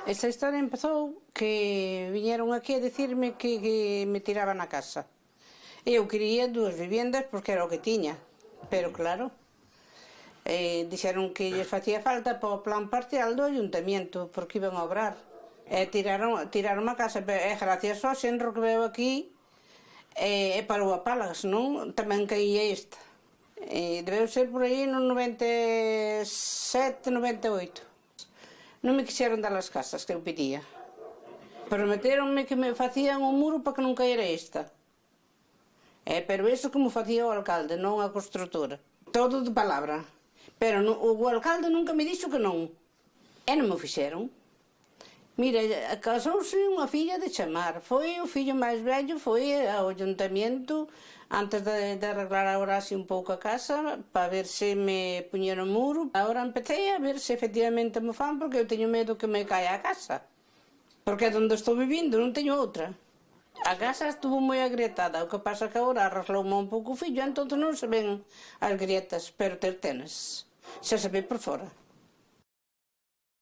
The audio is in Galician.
Esta historia empezou que viñeron aquí a dicirme que me tiraban a casa. Eu quería 2 viviendas porque era o que tiña, pero claro, dixeron que lles facía falta para o plan parcial do ayuntamiento porque iban a obrar. Tiraron a casa, e gracias ao xenro que veo aquí e parou a pala, senón tamén caía esta. Debeu ser por aí no 97, 98. Non me quixeron dar as casas que eu pedía. Prometeronme que me facían un muro para que non caera esta. Pero iso como facía o alcalde, non a construtora. Todo de palabra. Pero o alcalde nunca me dixo que non. E non me fixeron. Mira, casouse unha filla de chamar. Foi o fillo máis vello, foi ao ayuntamiento antes de arreglar agora así un pouco a casa para ver se me puñeron muro. Agora empecé a ver se efectivamente me fan porque eu teño medo que me caia a casa. Porque é onde estou vivindo, non teño outra. A casa estuvo moi agrietada, o que pasa que agora arregloume un pouco o fillo, entón non se ven as grietas, pero tenes, xa se ve por fora.